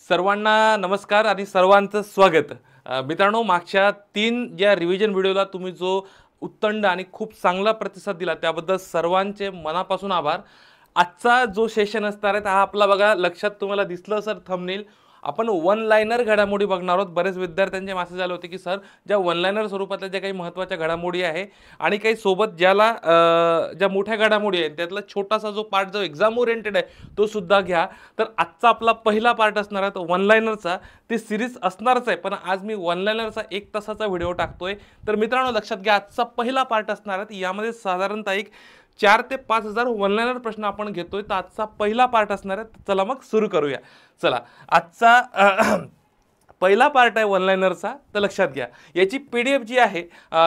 सर्वांना नमस्कार आणि सर्वांचं स्वागत। मित्रांनो, मागच्या 3 ज्या रिव्हिजन व्हिडिओला तुम्ही जो उत्तंड आणि खूप चांगला प्रतिसाद दिला त्याबद्दल सर्वांचे मनापासून आभार। आजचा जो सेशन असणार आहे हा आपला बघा, लक्षात तुम्हाला दिसलं सर थंबनेल, आपण वन लाइनर घडामोडी बघणार आहोत। बरेच विद्यार्थ्यांचे मेसेज आले होते की सर ज्या वन लाइनर स्वरूपातल्या ज्या काही महत्त्वाच्या घडामोडी आहे आणि काही सोबत ज्याला ज्या मोठ्या घडामोडी आहेत त्यातला छोटासा जो पार्ट जो एक्झाम ओरिएंटेड आहे तो सुद्धा घ्या। तर आजचा आपला पहिला पार्ट असणार आहे तो वन लाइनरचा। ती सिरीज असणारच आहे, पण आज मी वन लाइनरचा 1 तासाचा व्हिडिओ टाकतोय। तर मित्रांनो लक्षात घ्या, आजचा पहिला पार्ट असणार आहे, यामध्ये साधारणतः एक 4 ते 5 हजार वन लाइनर प्रश्न आपण घेतोय। तर आजचा पहिला पार्ट असणार आहे, चला मग सुरू करूया। चला, आजचा पहिला पार्ट आहे वन लाइनरचा। तर लक्षात घ्या, याची पीडीएफ जी आहे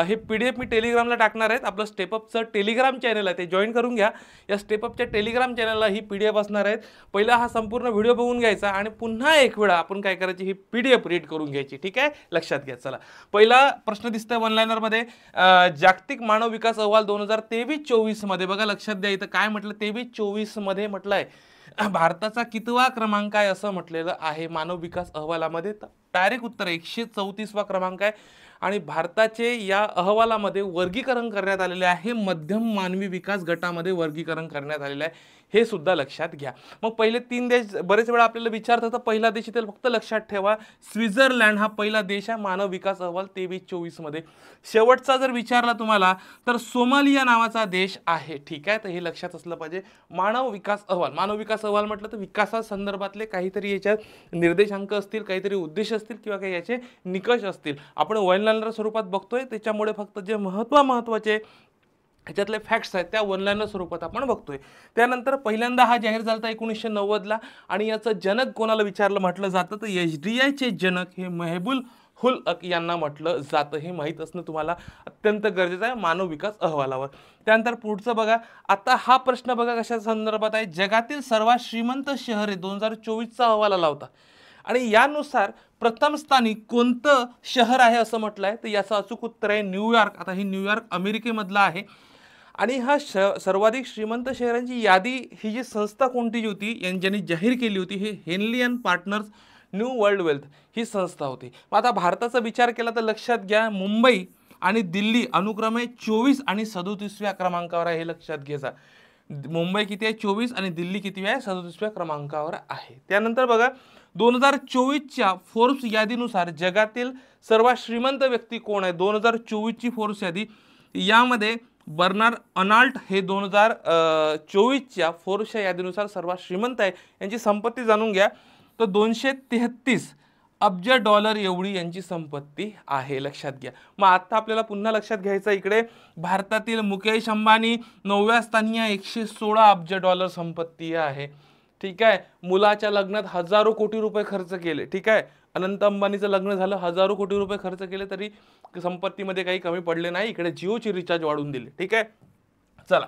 हे पीडीएफ मी टेलिग्रामला टाकणार आहे। आपलं स्टेपअपचं टेलिग्राम चॅनल आहे ते जॉईन करून घ्या। या स्टेपअपच्या टेलिग्राम चॅनलला ही पीडीएफ असणार आहे। पहिला हा संपूर्ण व्हिडिओ बघून घ्यायचा आणि पुन्हा एक वेळा आपण काय करायची, ही पीडीएफ रीड करून घ्यायची, ठीक आहे? लक्षात घ्या। चला, पहिला प्रश्न दिसतोय वन लाइनर मध्ये, जागतिक मानव विकास अहवाल 2023-24 मध्ये बघा, लक्षात घ्या इथं काय म्हटलं, 23-24 मध्ये म्हटलंय भारताचा कितवा क्रमांक आहे असं म्हटलेलं आहे मानव विकास अहवालामध्ये। डायरेक्ट उत्तर 134वा क्रमांक आहे आणि भारताचे या अहवालामध्ये वर्गीकरण करण्यात आलेले आहे, मध्यम मानवी विकास गटामध्ये वर्गीकरण करण्यात आलेले आहे, हे सुद्धा लक्षात घ्या। मग पहिले 3 देश बरेच वेळा आपल्याला विचारतात, तर पहिला देश इथे फक्त लक्षात ठेवा, स्वित्झर्लंड हा पहिला देश आहे मानव विकास अहवाल 23-24 मध्ये। शेवटचा जर विचारला तुम्हाला तर सोमालिया नावाचा देश आहे, ठीक आहे? तर हे लक्षात असलं पाहिजे। मानव विकास अहवाल म्हटलं तर विकासासंदर्भातले काहीतरी याच्यात निर्देशांक असतील, काहीतरी उद्देश असतील किंवा काही याचे निकष असतील। आपण वन लाइनर स्वरूपात बघतोय, त्याच्यामुळे फक्त जे महत्त्वाचे ह्याच्यातले फॅक्ट्स आहेत त्या वन लाइनर स्वरूपात आपण बघतोय। त्यानंतर पहिल्यांदा हा जाहीर झाला 1990ला आणि याचं जनक कोणाला विचारलं म्हटलं जातं, तर एसडीआयचे जनक हे महबूल हुल हक यांना म्हटलं जातं। हे माहीत असणं तुम्हाला अत्यंत गरजेचं आहे मानव विकास अहवालावर। त्यानंतर पुढचं बघा, आता हा प्रश्न बघा कशा संदर्भात आहे, जगातील सर्वात श्रीमंत शहरे 2024चा अहवाल आला होता आणि यानुसार प्रथम स्थानी कोणतं शहर आहे असं म्हटलं आहे, तर याचं अचूक उत्तर आहे न्यूयॉर्क। आता हे न्यूयॉर्क अमेरिकेमधलं आहे आणि हा सर्वाधिक श्रीमंत शहरांची यादी ही जी संस्था कोणती होती ज्यांनी जाहीर केली होती, हे Henley and partners new world wealth ही संस्था होती। मग आता भारताचा विचार केला तर लक्षात घ्या, मुंबई आणि दिल्ली अनुक्रमे 24 आणि 37व्या क्रमांकावर आहे, हे लक्षात घ्यायचा। मुंबई किती आहे 24 आणि दिल्ली किती आहे 37व्या क्रमांकावर आहे। त्यानंतर बघा, 2024च्या फोर्ब्स यादीनुसार जगातील सर्वात श्रीमंत व्यक्ती कोण आहे, 2024ची फोर्ब्स यादी, यामध्ये बर्नार्ड अर्नॉल्ट हे 2024च्या फोर्ब्सच्या यादीनुसार सर्वात श्रीमंत आहे। यांची संपत्ती जाणून घ्या, तर 233 अब्ज डॉलर एवढी यांची संपत्ती आहे, लक्षात घ्या। मग आता आपल्याला पुन्हा लक्षात घ्यायचं, इकडे भारतातील मुकेश अंबानी 9व्या स्थानी आहे, 116 अब्ज डॉलर संपत्ती आहे, ठीक आहे? मुलाच्या लग्नात हजारो कोटी रुपये खर्च केले, ठीक आहे? अनंत अंबानीचं लग्न झालं, हजारो कोटी रुपये खर्च केले तरी संपत्तीमध्ये काही कमी पडले नाही। इकडे जिओची रिचार्ज वाढवून दिले, ठीक आहे? चला,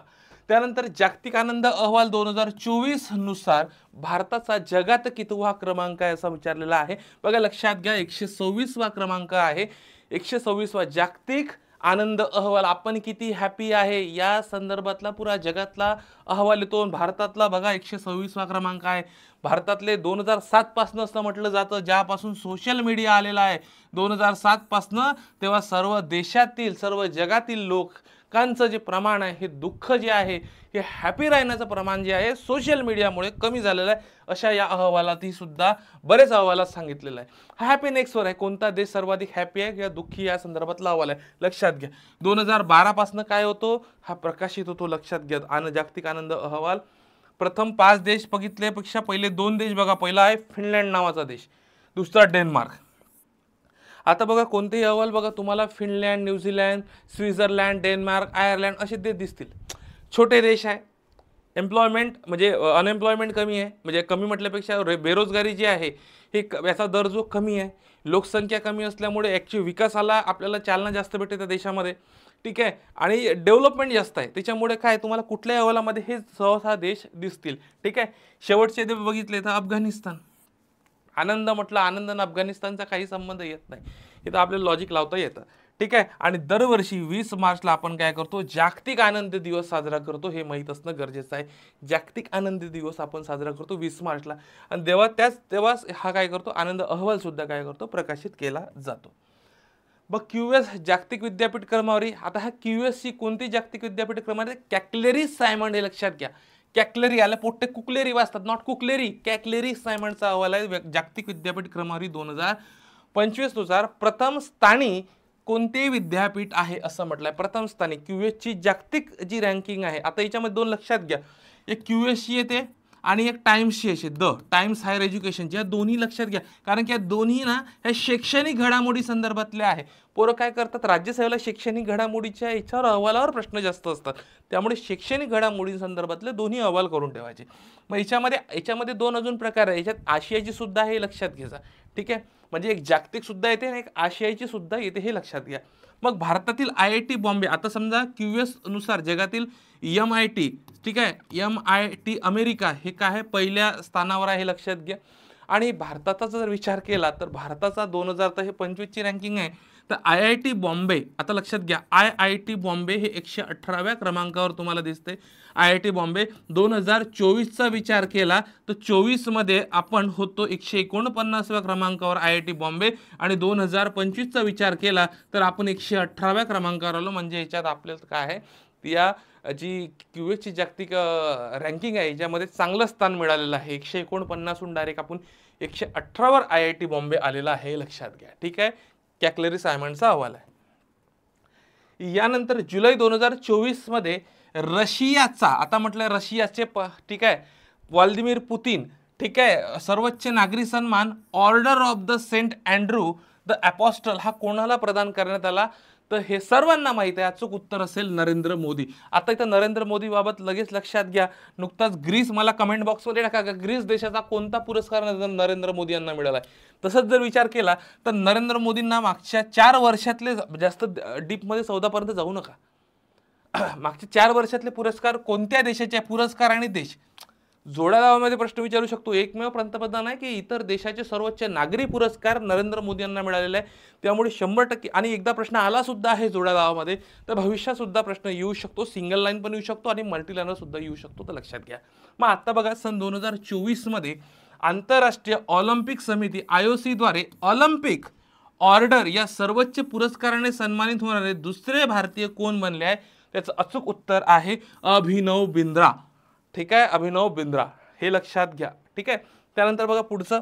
त्यानंतर जागतिक आनंद अहवाल 2024 नुसार भारताचा जगात कितवा क्रमांक आहे असं विचारलेला आहे। बघा लक्षात घ्या, 126वा क्रमांक आहे, 126वा जागतिक आनंद अहवाल। आपण किती हॅपी आहे या संदर्भातला पुरा जगातला अहवाल येतो। भारतातला बघा 126वा क्रमांक आहे। भारतातले 2007 पासून असं म्हटलं जातं, ज्यापासून सोशल मीडिया आलेला आहे 2007 पासून, तेव्हा सर्व देशातील सर्व जगातील लोकांचं जे प्रमाण आहे, हे दुःख जे आहे, हे हॅपी राहण्याचं प्रमाण जे आहे सोशल मीडियामुळे कमी झालेलं आहे, अशा या अहवालातही सुद्धा बरेच अहवालात सांगितलेलं आहे। हॅपीनेसवर आहे, कोणता देश सर्वाधिक हॅपी आहे किंवा दुःखी या संदर्भातला अहवाल आहे, लक्षात घ्या। 2012 पासून काय होतो, हा प्रकाशित होतो, लक्षात घ्या। जागतिक आनंद अहवाल प्रथम 5 देश बघितल्यापेक्षा पहिले 2 देश बघा, पहिला आहे फिनलँड नावाचा देश, दुसरा डेन्मार्क। आता बघा कोणतेही अहवाल बघा तुम्हाला Finland, New Zealand, Switzerland, Denmark, Ireland असे देश दिसतील, छोटे देश आहे। एम्प्लॉयमेंट म्हणजे अनएम्प्लॉयमेंट कमी आहे, म्हणजे कमी म्हटल्यापेक्षा बेरोजगारी जी आहे हे याचा दर जो कमी आहे, लोकसंख्या कमी असल्यामुळे ॲक्च्युअली विकासाला आपल्याला चालना जास्त भेटते त्या देशामध्ये, ठीक आहे? आणि डेव्हलपमेंट जास्त आहे, त्याच्यामुळे काय तुम्हाला कुठल्याही अहवालामध्ये हे 6 देश दिसतील, ठीक आहे? शेवटचे देश बघितले तर अफगाणिस्तान। आनंद म्हटलं, आनंद आणि अफगाणिस्तानचा काही संबंध येत नाही, इथं आपल्याला लॉजिक लावता येतं, ठीक आहे. आणि दरवर्षी 20 मार्चला आपण काय करतो, जागतिक आनंद दिवस साजरा करतो. हे माहीत असणं गरजेचं आहे. जागतिक आनंद दिवस आपण साजरा करतो 20 मार्चला आणि तेव्हा हा काय करतो, आनंद अहवाल सुद्धा काय करतो, प्रकाशित केला जातो. मग QS जागतिक विद्यापीठ क्रमवारी. आता हा QS ची कोणती जागतिक विद्यापीठ क्रमवारी, कॅक्लेरी सायमंड, हे लक्षात घ्या. कॅक्लेरी आला पोट्टे कुकलेरी वाचतात, नॉट कुकलेरी, कॅक्लेरी सायमंडचा अहवाल आहे. जागतिक विद्यापीठ क्रमवारी 2025 नुसार प्रथम स्थानी कोणते विद्यापीठ आहे असं म्हटलंय. प्रथम स्थानी QS ची जागतिक जी रँकिंग आहे. आता याच्यामध्ये दोन लक्षात घ्या, एक QS ची येते आणि एक टाइम्सची अशी, द टाइम्स हायर एज्युकेशन, या दोन्ही लक्षात घ्या. कारण की या दोन्ही ना ह्या शैक्षणिक घडामोडी संदर्भातल्या आहे. पोरं काय करतात, राज्यसेवेला शैक्षणिक घडामोडीच्या याच्यावर अहवालावर प्रश्न जास्त असतात, त्यामुळे शैक्षणिक घडामोडी संदर्भातले दोन्ही अहवाल करून ठेवायचे. मग याच्यामध्ये दोन अजून प्रकार आहे. याच्यात आशियाची सुद्धा आहे, हे लक्षात घ्यायचा. ठीक आहे, म्हणजे एक जागतिक सुद्धा येते आणि एक आशियाची सुद्धा येते, हे लक्षात घ्या. मग भारतातील IIT बॉम्बे, आता समजा QS नुसार जगातील MIT, ठीक आहे, MIT अमेरिका हे काय आहे, पहिल्या स्थानावर आहे, हे लक्षात घ्या. आणि भारताचा जर विचार केला तर भारताचा 2025 ची रँकिंग आहे. तर IIT बॉम्बे, आता लक्षात घ्या, IIT बॉम्बे हे 118व्या क्रमांकावर तुम्हाला दिसते. IIT बॉम्बे 2024चा विचार केला तर 24 मध्ये आपण होतो 149व्या क्रमांकावर IIT बॉम्बे, आणि 2025चा विचार केला तर आपण 118व्या क्रमांकावर आलो. म्हणजे याच्यात आपल्याला काय आहे, या जी QS ची जागतिक रँकिंग आहे याच्यामध्ये चांगलं स्थान मिळालेलं आहे. 149हून डायरेक्ट आपण 118वर IIT बॉम्बे आलेला आहे, हे लक्षात घ्या. ठीक आहे, कॅक्लेरी सायमंडचा अहवाल आहे. यानंतर जुलै 2024 मध्ये रशियाचा, आता म्हटलं रशियाचे ठीक आहे, व्लादिमीर पुतिन, ठीक आहे, सर्वोच्च नागरी सन्मान Order of the Saint Andrew the Apostle हा कोणाला प्रदान करण्यात आला, तर हे सर्वांना माहिती आहे. अचूक उत्तर असेल नरेंद्र मोदी. आता इथं नरेंद्र मोदी बाबत लगेच लक्षात घ्या, नुकताच ग्रीस, मला कमेंट बॉक्समध्ये टाका का ग्रीस देशाचा कोणता पुरस्कार नरेंद्र मोदी यांना मिळाला आहे. तसंच जर विचार केला तर नरेंद्र मोदींना मागच्या 4 वर्षातले, जास्त डीपमध्ये सौदापर्यंत जाऊ नका, मागच्या 4 वर्षातले पुरस्कार कोणत्या देशाचे, पुरस्कार आणि देश जोड्या लावामध्ये प्रश्न विचारू शकतो. एकमेव पंतप्रधान आहे की इतर देशाचे सर्वोच्च नागरी पुरस्कार नरेंद्र मोदी यांना मिळालेला आहे. त्यामुळे 100% आणि एकदा प्रश्न आला सुद्धा आहे जोड्या लावामध्ये, तर भविष्यात सुद्धा प्रश्न येऊ शकतो. सिंगल लाईन पण येऊ शकतो आणि मल्टी लाईनर सुद्धा येऊ शकतो, तर लक्षात घ्या. मग आता बघा, सन 2024 मध्ये आंतरराष्ट्रीय ऑलिम्पिक समिती IOC द्वारे ऑलिम्पिक ऑर्डर या सर्वोच्च पुरस्काराने सन्मानित होणारे दुसरे भारतीय कोण बनले आहे, त्याचं अचूक उत्तर आहे अभिनव बिंद्रा. ठीक आहे, अभिनव बिंद्रा, हे लक्षात घ्या. ठीक आहे, त्यानंतर बघा पुढचं.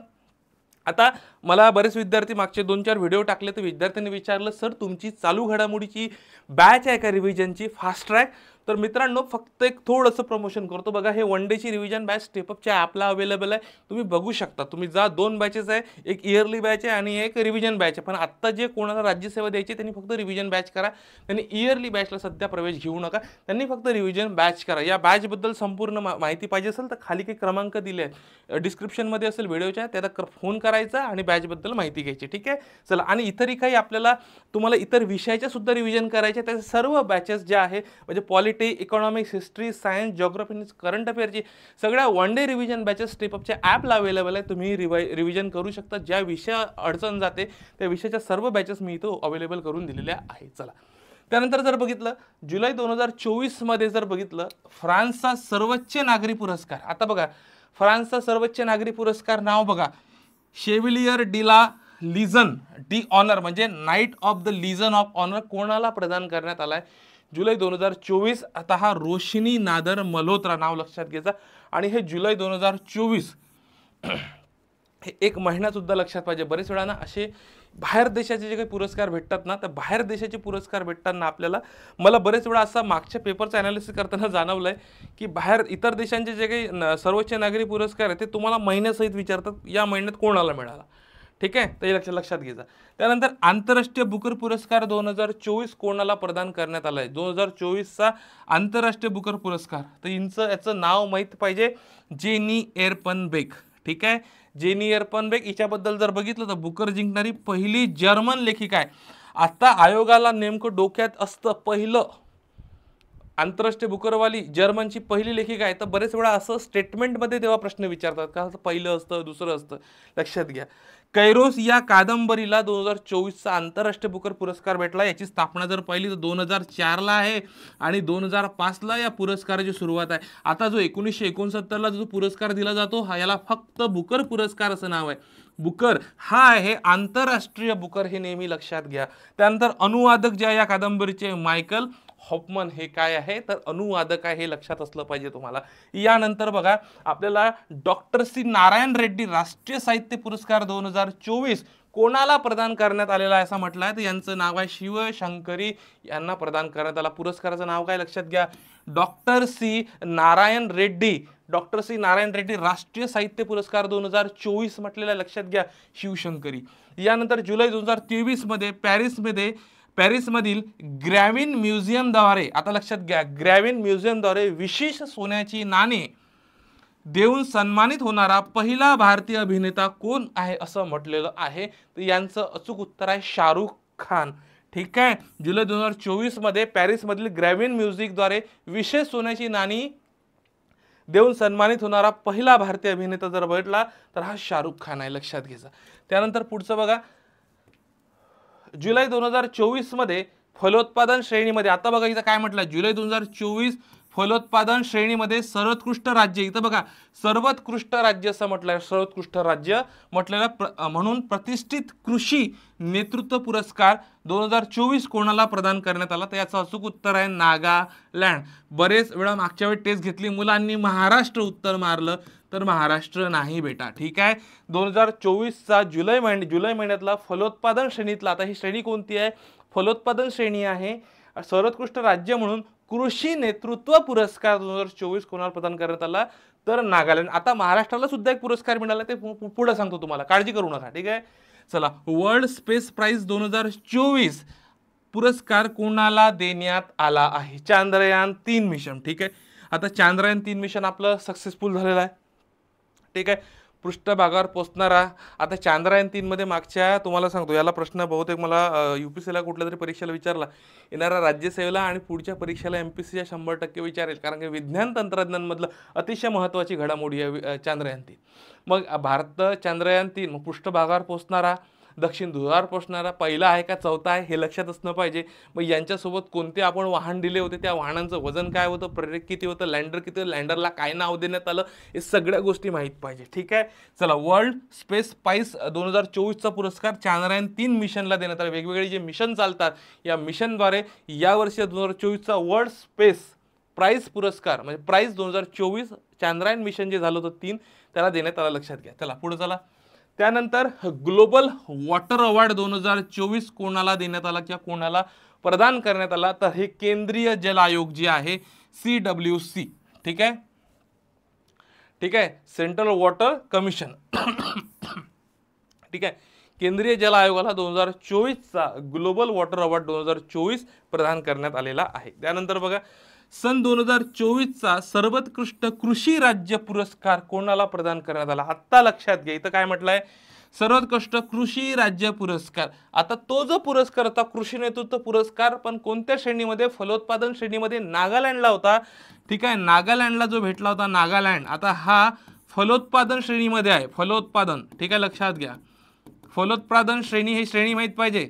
आता मला बरेच विद्यार्थी मागचे 2-4 व्हिडिओ टाकले, तर विद्यार्थ्यांनी विचारलं, सर तुमची चालू घडामोडीची बॅच आहे का रिव्हिजनची फास्ट ट्रॅक? तर मित्रांनो, फक्त एक थोडंसं प्रमोशन करतो. बघा, हे 1 डेची रिव्हिजन बॅच स्टेपअपच्या ॲपला अवेलेबल आहे, तुम्ही बघू शकता. तुम्ही जा, 2 बॅचेस आहे, एक इयरली बॅच आहे आणि एक रिव्हिजन बॅच आहे. पण आत्ता जे कोणाला राज्यसेवा द्यायची त्यांनी फक्त रिव्हिजन बॅच करा. त्यांनी इयरली बॅचला सध्या प्रवेश घेऊ नका, त्यांनी फक्त रिव्हिजन बॅच करा. या बॅचबद्दल संपूर्ण माहिती पाहिजे असेल तर खाली काही क्रमांक दिले आहेत, डिस्क्रिप्शनमध्ये असेल व्हिडिओच्या, त्याला फोन करायचा आणि बॅचबद्दल माहिती घ्यायची. ठीक आहे, चला. आणि इतरही काही तुम्हाला इतर विषयाच्या सुद्धा रिव्हिजन करायचे, त्या सर्व बॅचेस ज्या आहे, म्हणजे polity, economics, history, science, geography, current अफेअरची सगळ्या 1 डे रिव्हिजन बॅचेस स्टेपअपच्या ॲपला अवेलेबल आहे. तुम्ही रिव्हिजन करू शकता. ज्या विषय अडचण जाते त्या विषयाच्या सर्व बॅचेस मी इथं अवेलेबल करून दिलेल्या आहे. चला, त्यानंतर जर बघितलं, जुलै 2024 मध्ये जर बघितलं, फ्रान्सचा सर्वोच्च नागरी पुरस्कार. आता बघा, फ्रान्सचा सर्वोच्च नागरी पुरस्कार नाव बघा, chevalier de la Legion d'Honneur, म्हणजे knight of the Legion of Honour कोणाला प्रदान करण्यात आलाय, जुलै 2024. आता हा रोशिनी नादर मल्होत्रा, नाव लक्षात घ्यायचा. आणि हे जुलै 2024 हे एक महिना सुद्धा लक्षात पाहिजे. बरेच वेळा ना असे बाहेर देशाचे जे काही पुरस्कार भेटतात ना, तर बाहेर देशाचे पुरस्कार भेटताना आपल्याला, मला बरेच वेळा असा मागच्या पेपरचं ॲनालिसिस करताना जाणवलं आहे की बाहेर इतर देशांचे जे काही सर्वोच्च नागरी पुरस्कार आहे ते तुम्हाला महिन्यासहित विचारतात, या महिन्यात कोणाला मिळाला. ठीक आहे, तर हे लक्षात घ्यायचा. त्यानंतर आंतरराष्ट्रीय बुकर पुरस्कार 2024 कोणाला प्रदान करण्यात आला आहे, 2024चा आंतरराष्ट्रीय बुकर पुरस्कार. तर याचं नाव माहीत पाहिजे, जेनी एरपनबेक. ठीक आहे, जेनी एरपनबेक. हिच्याबद्दल जर बघितलं तर बुकर जिंकणारी पहिली जर्मन लेखिका आहे. आता आयोगाला नेमकं डोक्यात असतं, पहिलं आंतरराष्ट्रीय बुकरवाली जर्मनची पहिली लेखिका आहे. तर बरेच वेळा असं स्टेटमेंटमध्ये तेव्हा प्रश्न विचारतात का, पहिलं असतं दुसरं असतं, लक्षात घ्या. कैरोस या कादंबरीला 2024चा आंतरराष्ट्रीय बुकर पुरस्कार भेटला. याची स्थापना जर पाहिली तर 2004ला आहे आणि 2005ला या पुरस्काराची सुरुवात आहे. आता जो 1969ला जो पुरस्कार दिला जातो हा याला फक्त बुकर पुरस्कार असं नाव आहे. बुकर हा आहे आंतरराष्ट्रीय बुकर, हे नेहमी लक्षात घ्या. त्यानंतर अनुवादक जे आहे या कादंबरीचे मायकल हॉफमन, हे काय आहे तर अनुवादक आहे, हे लक्षात असलं पाहिजे तुम्हाला. यानंतर बघा आपल्याला डॉक्टर सी नारायण रेड्डी राष्ट्रीय साहित्य पुरस्कार 2024 कोणाला प्रदान करण्यात आलेला आहे असं म्हटलं आहे. तर यांचं नाव आहे शिवशंकरी, यांना प्रदान करण्यात आला. पुरस्काराचं नाव काय लक्षात घ्या, doctor C Narayan Reddy. Doctor C Narayan Reddy राष्ट्रीय साहित्य पुरस्कार 2024 म्हटलेला लक्षात घ्या, शिवशंकरी. यानंतर जुलै 2023 मध्ये पॅरिसमधील ग्रॅविन म्युझियमद्वारे, आता लक्षात घ्या, ग्रॅविन म्युझियमद्वारे विशेष सोन्याची नाणी देऊन सन्मानित होणारा पहिला भारतीय अभिनेता कोण आहे असं म्हटलेलं आहे. तर यांचं अचूक उत्तर आहे शाहरुख खान. ठीक आहे. जुलै 2024 मध्ये पॅरिसमधील ग्रॅविन म्युझिकद्वारे विशेष सोन्याची नाणी देऊन सन्मानित होणारा पहिला भारतीय अभिनेता जर भेटला तर हा शाहरुख खान आहे, लक्षात घ्यायचा. त्यानंतर पुढचं बघा, जुलै 2024 मध्ये फलोत्पादन श्रेणीमध्ये, आता बघा इथं काय म्हटलं, जुलै 2024 फलोत्पादन श्रेणीमध्ये सर्वोत्कृष्ट राज्य, इथं बघा सर्वोत्कृष्ट राज्य असं म्हटलंय, सर्वोत्कृष्ट राज्य म्हटलेलं म्हणून प्रतिष्ठित कृषी नेतृत्व पुरस्कार 2024 कोणाला प्रदान करण्यात आला. तर याचं अचूक उत्तर आहे नागालँड. बरेच वेळा मागच्या वेळी टेस्ट घेतली मुलांनी, महाराष्ट्र उत्तर मारलं, तर महाराष्ट्र नाही बेटा. ठीक आहे. 2024चा जुलै महिन्यातला फलोत्पादन श्रेणीतला, आता ही श्रेणी कोणती आहे, फलोत्पादन श्रेणी आहे. सर्वोत्कृष्ट राज्य म्हणून कृषी नेतृत्व पुरस्कार 2024 कोणाला प्रदान करण्यात आला तर नागालँड. आता महाराष्ट्राला सुद्धा एक पुरस्कार मिळाला, ते पुढे सांगतो तुम्हाला, काळजी करू नका. ठीक आहे. चला, वर्ल्ड स्पेस प्राइज 2024 पुरस्कार कोणाला देण्यात आला आहे, चांद्रयान-3 मिशन. ठीक आहे. आता चांद्रयान-3 मिशन आपलं सक्सेसफुल झालेलं आहे. ठीक आहे. पृष्ठभागावर पोहोचणारा, आता चांद्रयान-3 मध्ये मागच्या तुम्हाला सांगतो, याला प्रश्न बहुतेक मला UPSCला कुठल्या तरी परीक्षेला विचारला, येणाऱ्या राज्यसेवेला आणि पुढच्या परीक्षेला MPSCच्या 100% विचारेल, कारण की विज्ञान तंत्रज्ञान मधलं अतिशय महत्त्वाची घडामोडी आहे चांद्रयान-3. मग भारत चांद्रयान-3 मग पृष्ठभागावर पोहोचणारा, दक्षिण ध्रुवावर पोहोचणारा पहिला आहे का चौथा आहे हे लक्षात असणं पाहिजे. मग यांच्यासोबत कोणते आपण वाहन दिले होते, त्या वाहनांचं वजन काय होतं, प्रेरक किती होतं, लँडर किती होतं, लँडरला काय नाव देण्यात आलं, हे सगळ्या गोष्टी माहीत पाहिजे. ठीक आहे. चला, वर्ल्ड स्पेस प्राइज 2024चा पुरस्कार चांद्रयान-3 मिशनला देण्यात आला. वेगवेगळे जे मिशन चालतात या मिशनद्वारे यावर्षी 2024चा वर्ल्ड स्पेस प्राइज पुरस्कार म्हणजे प्राइज 2024 चांद्रयान मिशन जे झालं होतं 3 त्याला देण्यात आला, लक्षात घ्या. चला पुढे चला. त्यानंतर ग्लोबल वॉटर अवॉर्ड 2024 कोणाला देण्यात आला किंवा कोणाला प्रदान करण्यात आला, तर हे केंद्रीय जल आयोग जे आहे CWC. ठीक आहे. ठीक आहे. Central water commission. ठीक आहे. केंद्रीय जल आयोगाला 2024चा ग्लोबल वॉटर अवॉर्ड 2024 प्रदान करण्यात आलेला आहे. त्यानंतर बघा, सन 2024चा सर्वोत्कृष्ट कृषी राज्य पुरस्कार कोणाला प्रदान करण्यात आला, आत्ता लक्षात घ्या. इथं काय म्हटलंय, सर्वोत्कृष्ट कृषी राज्य पुरस्कार. आता तो जो पुरस्कार होता कृषी नेतृत्व पुरस्कार, पण कोणत्या श्रेणीमध्ये, फलोत्पादन श्रेणीमध्ये नागालँडला होता. ठीक आहे. नागालँडला जो भेटला होता नागालँड, आता हा फलोत्पादन श्रेणीमध्ये आहे, फलोत्पादन. ठीक आहे, लक्षात घ्या. फलोत्पादन श्रेणी ही श्रेणी माहीत पाहिजे.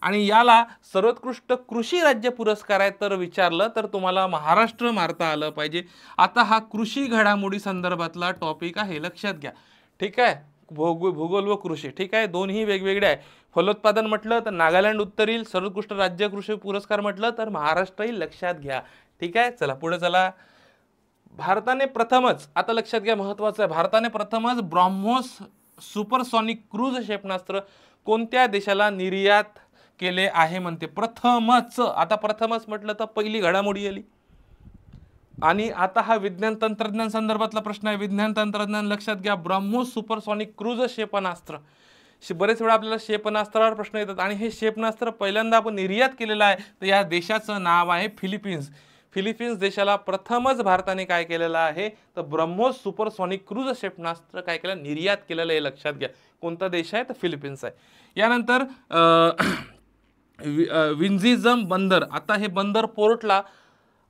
आणि याला सर्वोत्कृष्ट कृषी राज्य पुरस्कार आहे, तर विचारलं तर तुम्हाला महाराष्ट्र मारता आलं पाहिजे. आता हा कृषी घडामोडी संदर्भातला टॉपिक आहे, लक्षात घ्या. ठीक आहे. भूगोल व कृषी. ठीक आहे. दोन्ही वेगवेगळे आहे. फलोत्पादन म्हटलं तर नागालँड उत्तर येईल, सर्वोत्कृष्ट राज्य कृषी पुरस्कार म्हटलं तर महाराष्ट्र येईल, लक्षात घ्या. ठीक आहे. चला पुढे चला. भारताने प्रथमच, आता लक्षात घ्या महत्वाचं आहे, भारताने प्रथमच ब्रह्मोस सुपरसॉनिक क्रूज क्षेपणास्त्र कोणत्या देशाला निर्यात केले आहे म्हणते, प्रथमच. आता प्रथमच म्हटलं तर पहिली घडामोडी आली. आणि आता हा विज्ञान तंत्रज्ञान संदर्भातला प्रश्न आहे. विज्ञान तंत्रज्ञान लक्षात घ्या. ब्रह्मोस सुपरसॉनिक क्रूज क्षेपणास्त्र. बरेच वेळा आपल्याला क्षेपणास्त्रावर प्रश्न येतात आणि हे क्षेपणास्त्र पहिल्यांदा आपण निर्यात केलेलं आहे, तर या देशाचं नाव आहे फिलिपिन्स. फिलिपिन्स देशाला प्रथमच भारताने काय केलेलं आहे, तर ब्रह्मोस सुपरसॉनिक क्रूज क्षेपणास्त्र काय केलं, निर्यात केलेलं आहे, लक्षात घ्या. कोणता देश आहे, तर फिलिपिन्स आहे. यानंतर विंझिझम बंदर. आता हे बंदर पोर्टला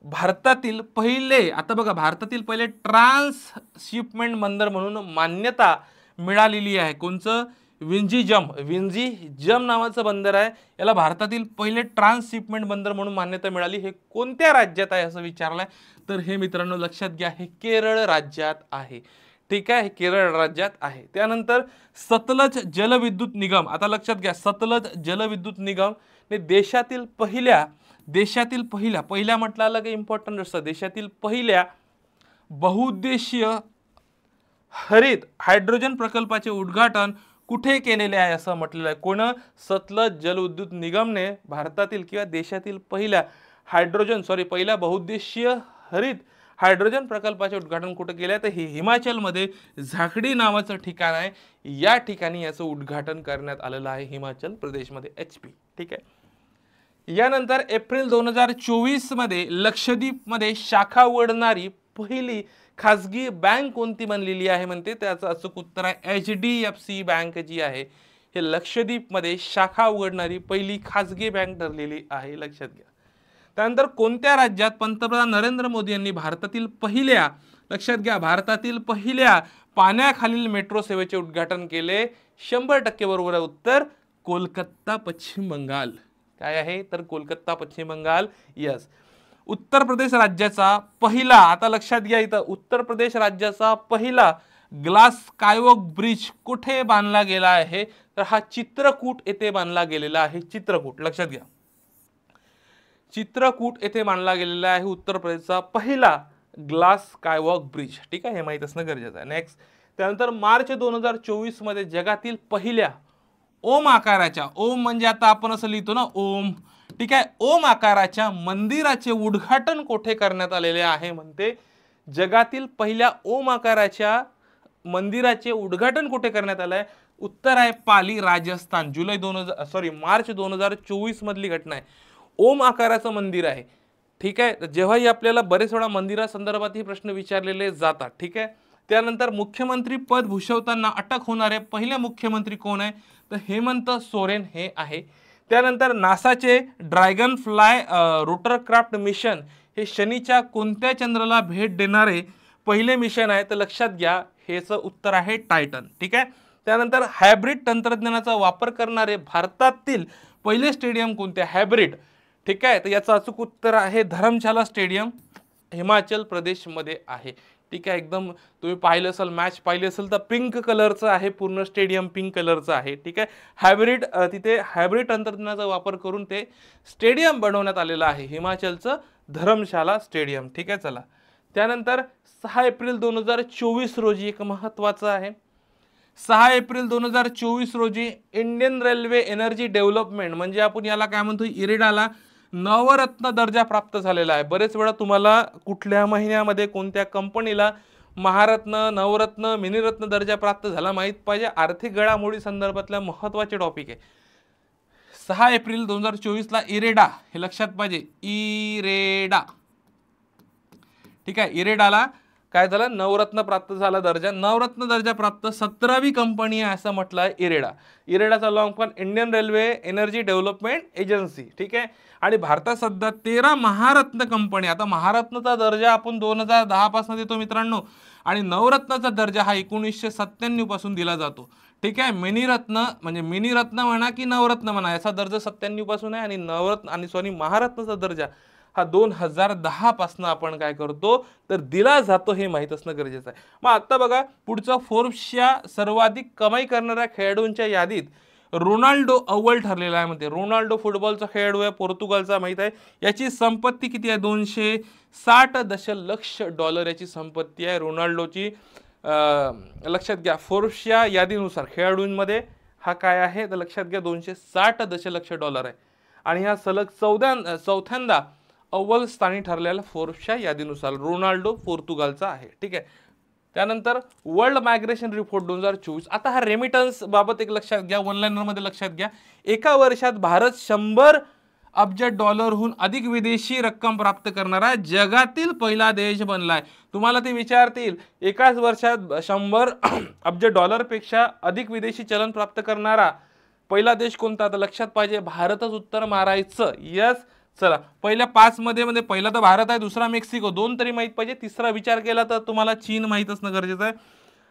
भारतातील पहिले, आता बघा, भारतातील पहिले ट्रान्सशिपमेंट बंदर म्हणून मान्यता मिळालेली आहे. कोणचं? विंझीजम नावाचं बंदर आहे, याला भारतातील पहिले ट्रान्सशिपमेंट बंदर म्हणून मान्यता मिळाली. हे कोणत्या राज्यात आहे असं विचारलंय, तर हे मित्रांनो लक्षात घ्या, हे केरळ राज्यात आहे. ठीक आहे, हे केरळ राज्यात आहे. त्यानंतर सतलज जलविद्युत निगम, आता लक्षात घ्या, सतलज जलविद्युत निगम हे देशातील पहिल्या म्हटलं आलं की इम्पॉर्टंट असतं, देशातील पहिल्या बहुउद्देशीय हरित हायड्रोजन प्रकल्पाचे उद्घाटन कुठे केलेले आहे असं म्हटलेलं आहे. कोण? सतलज जलविद्युत निगमने भारतातील किंवा देशातील पहिल्या बहुउद्देशीय हरित हायड्रोजन प्रकल्पाचे उद्घाटन कुठे केले आहे, तर हे हिमाचलमध्ये झाकडी नावाचं ठिकाण आहे. या ठिकाणी याचं उद्घाटन करण्यात आलेलं आहे, हिमाचल प्रदेशमध्ये, HP. ठीक आहे. यानंतर एप्रिल 2024 मध्ये लक्षद्वीपमध्ये शाखा उघडणारी पहिली खासगी बँक कोणती बनलेली आहे म्हणते, त्याचं अचूक उत्तर आहे HDFC बँक जी आहे, हे लक्षद्वीपमध्ये शाखा उघडणारी पहिली खासगी बँक ठरलेली आहे, लक्षात घ्या. त्यानंतर कोणत्या राज्यात पंतप्रधान नरेंद्र मोदी यांनी भारतातील पहिल्या, लक्षात घ्या, भारतातील पहिल्या पाण्याखालील मेट्रो सेवेचे उद्घाटन केले? 100% बरोबर आहे उत्तर, कोलकाता, पश्चिम बंगाल. काय आहे तर कोलकाता, पश्चिम बंगाल. यस. उत्तर प्रदेश राज्याचा पहिला, आता लक्षात घ्या इथं, उत्तर प्रदेश राज्याचा पहिला ग्लास स्कायवॉक ब्रिज कुठे बांधला गेला आहे, तर हा चित्रकूट येथे बांधला गेलेला आहे. चित्रकूट, लक्षात घ्या, चित्रकूट येथे बांधला गेलेला आहे उत्तर प्रदेशचा पहिला ग्लास स्कायवॉक ब्रिज. ठीक आहे, हे माहित असणं गरजेचं आहे. नेक्स्ट. त्यानंतर मार्च 2024 मध्ये जगातील पहिल्या ओम आकाराच्या, ओम म्हणजे आता आपण असं लिहितो ना ओम, ठीक आहे, ओम आकाराच्या मंदिराचे उद्घाटन कुठे करण्यात आलेले आहे म्हणते, जगातील पहिल्या ओम आकाराच्या मंदिराचे उद्घाटन कुठे करण्यात आलं आहे? उत्तर आहे पाली, राजस्थान. मार्च 2024 मधली घटना आहे. ओम आकाराचं मंदिर आहे. ठीक आहे, जेव्हाही आपल्याला बरेच वेळा मंदिरासंदर्भात ही प्रश्न विचारलेले जातात. ठीक आहे. त्यानंतर मुख्यमंत्री पद भूषवताना अटक होणारे पहिले मुख्यमंत्री कोण आहे, तर हेमंत सोरेन हे आहे. त्यानंतर नासाचे ड्रॅगन फ्लाय रोटरक्राफ्ट मिशन हे शनीच्या कोणत्या चंद्राला भेट देणारे पहिले मिशन आहे, तर लक्षात घ्या, हेच उत्तर आहे टायटन. ठीक आहे. त्यानंतर हायब्रिड तंत्रज्ञानाचा वापर करणारे भारतातील पहिले स्टेडियम कोणते? हायब्रिड. ठीक आहे, तर याचं अचूक उत्तर आहे धर्मशाला स्टेडियम, हिमाचल प्रदेशमध्ये आहे. ठीक आहे, एकदम तुम्ही पाहिलं असेल, मॅच पाहिली असेल तर पिंक कलरचं आहे, पूर्ण स्टेडियम पिंक कलरचं आहे. ठीक आहे, तिथे हायब्रिड तंत्रज्ञानाचा वापर करून ते स्टेडियम बनवण्यात आलेलं आहे, हिमाचलचं धर्मशाला स्टेडियम. ठीक आहे, चला. त्यानंतर 6 एप्रिल 2024 रोजी एक महत्त्वाचं आहे. 6 एप्रिल 2024 रोजी इंडियन रेल्वे एनर्जी डेव्हलपमेंट, म्हणजे आपण याला काय म्हणतो, इरेडाला नवरत्न दर्जा प्राप्त झालेला आहे. बरेच वेळा तुम्हाला कुठल्या महिन्यामध्ये कोणत्या कंपनीला महारत्न, नवरत्न, मिनीरत्न दर्जा प्राप्त झाला माहीत पाहिजे. आर्थिक घडामोडी संदर्भातल्या महत्त्वाचे टॉपिक आहे. 6 एप्रिल 2024 ला इरेडा, हे लक्षात पाहिजे, इरेडा. ठीक आहे, इरेडाला काय झालं, नवरत्न प्राप्त झाला दर्जा. नवरत्न दर्जा प्राप्त 17वी कंपनी आहे असं म्हटलं आहे इरेडा. इरेडाचा long form Indian railway energy development agency. ठीक आहे, आणि भारतात सध्या 13 महारत्न कंपनी, आता महारत्नचा दर्जा आपण 2010 पासून देतो मित्रांनो, आणि नवरत्नाचा दर्जा हा 1997 पासून दिला जातो. ठीक आहे, मिनीरत्न म्हणजे मिनीरत्न म्हणा की नवरत्न म्हणा, याचा दर्जा 97 पासून आहे, आणि महारत्नाचा दर्जा हा 2010 पासून आपण काय करतो तर दिला जातो, हे माहित असणं गरजेचं आहे. मग आता बघा पुढचा, फोर्ब्सच्या सर्वाधिक कमाई करणाऱ्या खेळाडूंच्या यादीत रोनाल्डो अव्वल ठरलेला आहे म्हणते. रोनाल्डो फुटबॉलचा खेळाडू आहे, पोर्तुगालचा, माहित आहे. याची संपत्ती किती आहे? $260 दशलक्ष याची संपत्ती आहे रोनाल्डोची. लक्षात घ्या, फोर्ब्सच्या यादीनुसार खेळाडूंमध्ये हा काय आहे तर लक्षात घ्या, $260 दशलक्ष आहे, आणि हा सलग चौथ्यांदा अव्वल स्थानी ठरलेला फोर्ब्सच्या यादीनुसार रोनाल्डो पोर्तुगालचा आहे. ठीक आहे. त्यानंतर वर्ल्ड मायग्रेशन रिपोर्ट 2024. आता हा रेमिटन्स बाबत एक लक्षात घ्या, वन लाइनर मध्ये लक्षात घ्या. एका वर्षात भारत 100 अब्ज डॉलरहून अधिक विदेशी रक्कम प्राप्त करणारा जगातील पहिला देश बनलाय. तुम्हाला ते विचारतील एकाच वर्षात 100 अब्ज डॉलरपेक्षा अधिक विदेशी चलन प्राप्त करणारा पहिला देश कोणता, तर लक्षात पाहिजे भारतच उत्तर मारायचं. यस, चला पहिल्या 5 मध्ये पहिला तर भारत आहे, दुसरा मेक्सिको, 2 तरी माहित पाहिजे, तिसरा विचार केला तर तुम्हाला चीन माहित असणं गरजेचं आहे.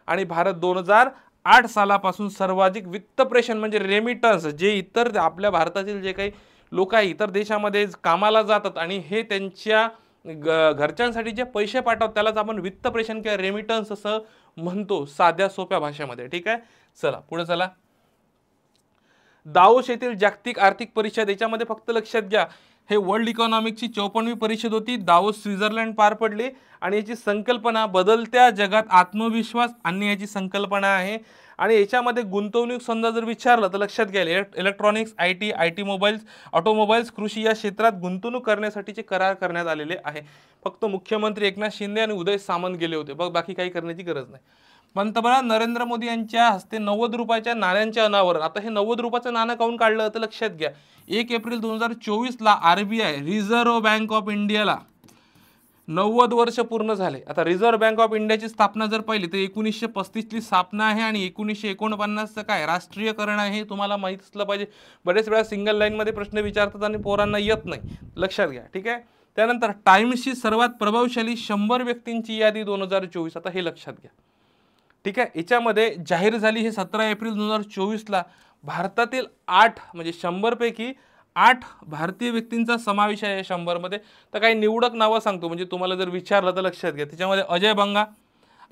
आणि भारत 2008 सालापासून सर्वाधिक वित्त प्रेषण म्हणजे रेमिटन्स, जे इतर आपल्या भारतातील जे काही लोक आहे इतर देशामध्ये कामाला जातात आणि हे त्यांच्या घरच्यांसाठी जे पैसे पाठवतात त्यालाच आपण वित्त प्रेषण किंवा रेमिटन्स असं म्हणतो साध्या सोप्या भाषेमध्ये. ठीक आहे, चला पुढे चला. दावोस येथील जागतिक आर्थिक परिषद, याच्यामध्ये फक्त लक्षात घ्या हे वर्ल्ड इकॉनॉमिकची 54वी परिषद होती. दावोस स्वित्झर्लंड पार पडली आणि याची संकल्पना बदलत्या जगात आत्मविश्वास आणण्याची संकल्पना आहे. आणि याच्यामध्ये गुंतवणूक समजा जर विचारलं तर लक्षात घ्या इलेक्ट्रॉनिक्स, आयटी मोबाईल्स, ऑटोमोबाईल्स, कृषी या क्षेत्रात गुंतवणूक करण्यासाठीचे करार करण्यात आलेले आहे. फक्त मुख्यमंत्री एकनाथ शिंदे आणि उदय सामंत गेले होते, बघ बाकी काही करण्याची गरज नाही. पंतप्रधान नरेंद्र मोदी यांच्या हस्ते 90 रुपयाच्या नाण्यांच्या अनावरण. आता हे 90 रुपयाचं नाणं काऊन काढलं तर लक्षात घ्या 1 एप्रिल 2024 ला RBI रिझर्व्ह बँक ऑफ इंडियाला 90 वर्ष पूर्ण झाले. आता रिझर्व्ह बँक ऑफ इंडियाची स्थापना जर पाहिली तर 1935 ची स्थापना आहे आणि 1949चं काय राष्ट्रीयकरण आहे, तुम्हाला माहित असलं पाहिजे. बरेच वेळा सिंगल लाईन मध्ये प्रश्न विचारतात आणि पोरांना येत नाही, लक्षात घ्या. ठीक आहे, त्यानंतर टाइम्सची सर्वात प्रभावशाली 100 व्यक्तींची यादी 2024. आता हे लक्षात घ्या. ठीक आहे, याच्यामध्ये जाहीर झाली हे 17 एप्रिल 2024 ला. भारतातील 8 म्हणजे 100 पैकी 8 भारतीय व्यक्तींचा समावेश आहे 100 मध्ये. तर काही निवडक नावं सांगतो म्हणजे तुम्हाला जर विचारलं तर लक्षात घ्या. त्याच्यामध्ये अजय बंगा,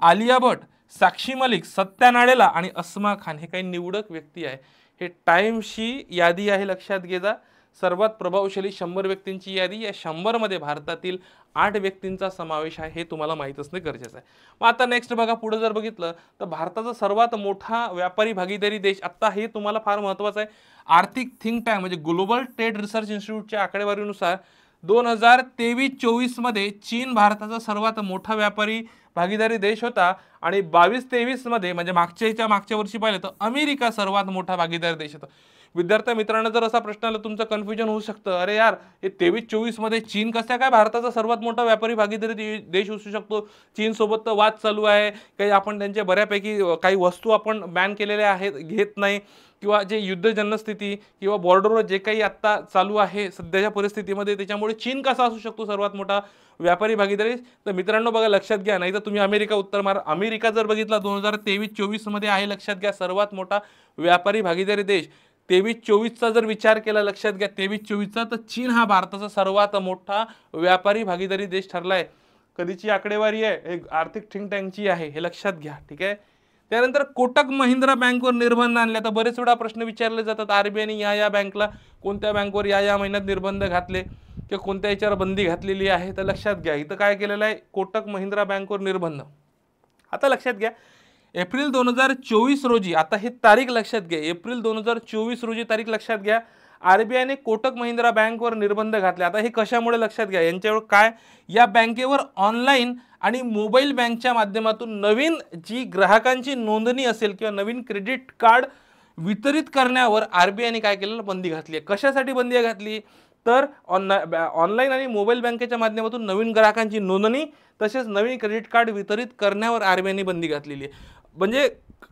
आलिया भट्ट, साक्षी मलिक, सत्या नाडेला आणि अस्मा खान हे काही निवडक व्यक्ती आहे. हे टाइम्सची यादी आहे, लक्षात घ्या. सर्वात प्रभावशाली 100 व्यक्तींची यादी, या 100 मध्ये भारतातील 8 व्यक्तींचा समावेश आहे, हे तुम्हाला माहित असणे गरजेचं आहे. मग आता नेक्स्ट बघा, पुढे जर बघितलं तर भारताचा सर्वात मोठा व्यापारी भागीदारी देश, आता हे तुम्हाला फार महत्त्वाचं आहे. आर्थिक थिंक टँक म्हणजे ग्लोबल ट्रेड रिसर्च इन्स्टिट्यूटच्या आकडेवारीनुसार 2023-24 मध्ये चीन भारताचा सर्वात मोठा व्यापारी भागीदारी देश होता आणि 22-23 मध्ये म्हणजे मागच्या वर्षी पाहिलं तर अमेरिका सर्वात मोठा भागीदारी देश होता. विद्यार्थी मित्रांनो जर असा प्रश्न आला तुमचं कन्फ्युजन होऊ शकतं, अरे यार हे 23-24 मध्ये चीन कसा काय भारताचा सर्वात मोठा व्यापारी भागीदारी देश असू शकतो. चीन सोबत तर वाद चालू आहे, काही आपण त्यांच्या बऱ्यापैकी काही वस्तू आपण बॅन केलेल्या आहेत, घेत नाही, किंवा जे युद्धजन्य स्थिती किंवा बॉर्डरवर जे काही आता चालू आहे सध्याच्या परिस्थितीमध्ये, त्याच्यामुळे चीन कसा असू शकतो सर्वात मोठा व्यापारी भागीदारी. तर मित्रांनो बघा लक्षात घ्या, नाही तर तुम्ही अमेरिका उत्तर मारा. अमेरिका जर बघितला 2023-24 मध्ये आहे, लक्षात घ्या सर्वात मोठा व्यापारी भागीदारी देश. 23-24चा जर विचार केला, लक्षात घ्या 23-24चा, तर चीन हा भारताचा सर्वात मोठा व्यापारी भागीदारी देश ठरलाय. कधीची आकडेवारी आहे, हे आर्थिक थिंक टँकची आहे, हे लक्षात घ्या. ठीक आहे, त्यानंतर कोटक महिंद्रा बँकवर निर्बंध आणले. आता बरेच वेळा प्रश्न विचारले जातात, RBIने या बँकला कोणत्या बँकवर या महिन्यात निर्बंध घातले किंवा कोणत्या याच्यावर बंदी घातलेली आहे. तर लक्षात घ्या इथं काय केलेलं आहे, कोटक महिंद्रा बँकवर निर्बंध. आता लक्षात घ्या एप्रिल 2024 रोजी, आता ही तारीख लक्षात घ्या, एप्रिल 2024 रोजी तारीख लक्षात घ्या, RBIने कोटक महिंद्रा बँकवर निर्बंध घातले. आता हे कशामुळे लक्षात घ्या, यांच्यावर काय, या बँकेवर ऑनलाईन आणि मोबाईल बँकच्या माध्यमातून नवीन जी ग्राहकांची नोंदणी असेल किंवा नवीन क्रेडिट कार्ड वितरित करण्यावर RBIने काय केलेलं, बंदी घातली आहे. कशासाठी बंदी घातली तर ऑनलाईन आणि मोबाईल बँकेच्या माध्यमातून नवीन ग्राहकांची नोंदणी तसेच नवीन क्रेडिट कार्ड वितरित करण्यावर RBIने बंदी घातलेली आहे. म्हणजे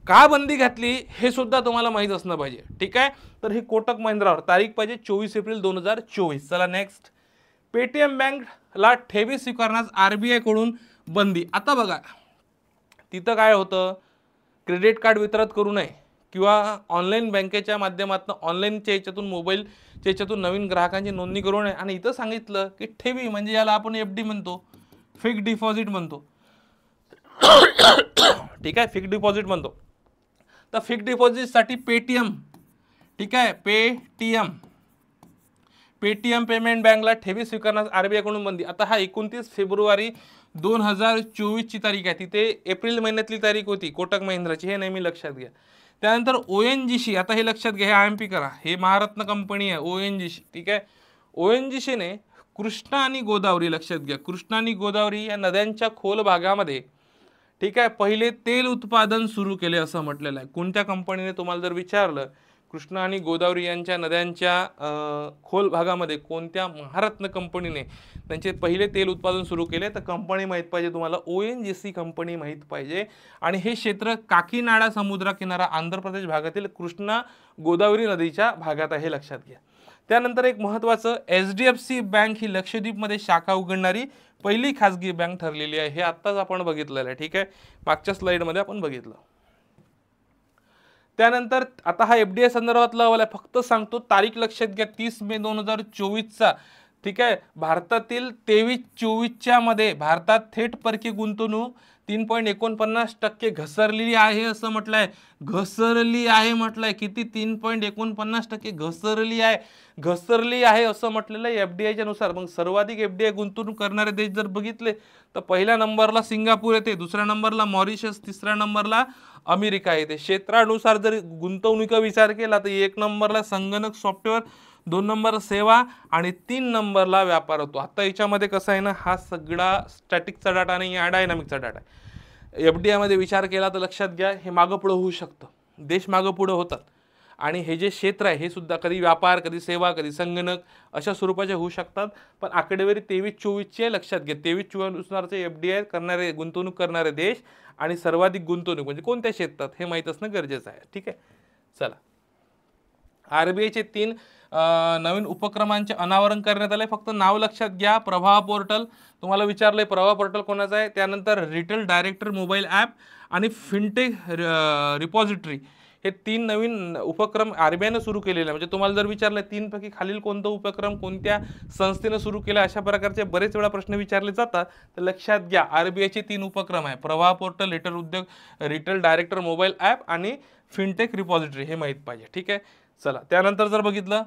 का बंदी घातली हे सुद्धा तुम्हाला माहित असणं पाहिजे. ठीक आहे, तर ही कोटक महिंद्रावर तारीख पाहिजे 24 एप्रिल 2024. चला नेक्स्ट, पेटीएम बँकला ठेवी स्वीकारण्यास RBI कडून बंदी. आता बघा तिथं काय होतं, क्रेडिट कार्ड वितरित करू नये किंवा ऑनलाईन बँकेच्या माध्यमातून ऑनलाईनच्या याच्यातून मोबाईलच्या याच्यातून नवीन ग्राहकांची नोंदणी करू नये. आणि इथं सांगितलं की ठेवी म्हणजे याला आपण FD म्हणतो, फिक्स्ड डिपॉझिट म्हणतो. ठीक आहे, फिक्स्ड डिपॉझिट म्हणतो. तर फिक्स्ड डिपॉझिटसाठी पेटीएम, ठीक आहे, पेटीएम पेमेंट बँकला ठेवी स्वीकारण्यास RBI कडून बंदी. आता हा 29 फेब्रुवारी 2024 ची तारीख आहे, तिथे एप्रिल महिन्यातली तारीख होती कोटक महिंद्राची, हे नेहमी लक्षात घ्या. त्यानंतर ONGC, आता हे लक्षात घ्या, हे IMP करा, हे महारत्न कंपनी आहे ONGC. ठीक आहे, ONGCने कृष्णा आणि गोदावरी, लक्षात घ्या कृष्णा आणि गोदावरी या नद्यांच्या खोल भागामध्ये, ठीक आहे, पहिले तेल उत्पादन सुरू केले असं म्हटलेलं आहे. कोणत्या कंपनीने तुम्हाला जर विचारलं कृष्णा आणि गोदावरी यांच्या नद्यांच्या खोल भागामध्ये कोणत्या महारत्न कंपनीने त्यांचे पहिले तेल उत्पादन सुरू केले, तर कंपनी माहीत पाहिजे तुम्हाला, ONGC कंपनी माहीत पाहिजे. आणि हे क्षेत्र काकीनाडा समुद्र किनारा आंध्र प्रदेश भागातील कृष्णा गोदावरी नदीच्या भागात आहे, लक्षात घ्या. त्यानंतर एक महत्त्वाचं, HDFC बँक ही लक्षद्वीपमध्ये शाखा उघडणारी पहिली खासगी बँक ठरलेली आहे. हे आत्ताच आपण बघितलेलं आहे. ठीक आहे, मागच्या स्लाइडमध्ये आपण बघितलं. त्यानंतर आता हा FDI संदर्भातला अहवाल आहे, फक्त सांगतो तारीख लक्षात घ्या, 30 मे 2024चा. ठीक आहे, भारतातील 23-24च्या मध्ये भारतात थेट परकीय गुंतवणूक 3.49% घसरलेली आहे असं म्हटलंय. घसरली आहे म्हटलंय. किती? 3.49% घसरली आहे. घसरली आहे असं म्हटलेलं आहे FDIच्या नुसार. मग सर्वाधिक FDI गुंतवणूक करणारे देश जर बघितले तर पहिल्या नंबरला सिंगापूर येते, दुसऱ्या नंबरला मॉरिशस, तिसऱ्या नंबरला अमेरिका येते. क्षेत्रानुसार जर गुंतवणुकीचा विचार केला तर 1 नंबरला संगणक सॉफ्टवेअर, 2 नंबर सेवा आणि 3 नंबरला व्यापार होतो. आता याच्यामध्ये कसं आहे ना, हा सगळा स्टॅटिकचा डाटा नाही, हा डायनामिकचा डाटा आहे. FDI मध्ये विचार केला तर लक्षात घ्या, हे मागं पुढं होऊ शकतं, देश मागं पुढं होतात. आणि हे जे क्षेत्र आहे हे सुद्धा कधी व्यापार, कधी सेवा, कधी संगणक अशा स्वरूपाचे होऊ शकतात. पण आकडेवारी 23-24चे लक्षात घ्या. 23-24 नुसारचे FDI करणारे, गुंतवणूक करणारे देश आणि सर्वाधिक गुंतवणूक म्हणजे कोणत्या क्षेत्रात हे माहीत असणं गरजेचं आहे. ठीक आहे, चला. RBIचे 3 नवीन उपक्रमांचे अनावरण करण्यात आले. फक्त नाव लक्षात घ्या. प्रभाव पोर्टल, तुम्हाला विचारलंय प्रभाव पोर्टल कोणाचं आहे. त्यानंतर रिटेल डायरेक्टर मोबाईल ॲप आणि फिनटेक रिपॉझिटरी, हे 3 नवीन उपक्रम RBIने सुरू केलेले. म्हणजे तुम्हाला जर विचारलं 3 पैकी खालील कोणता उपक्रम कोणत्या संस्थेने सुरू केला, अशा प्रकारचे बरेच वेळा प्रश्न विचारले जातात. तर लक्षात घ्या, RBIचे 3 उपक्रम आहे, प्रवाह पोर्टल, रिटेल उद्योग, रिटेल डायरेक्टर मोबाईल ॲप आणि फिनटेक रिपॉझिटरी, हे माहीत पाहिजे. ठीक आहे, चला. त्यानंतर जर बघितलं,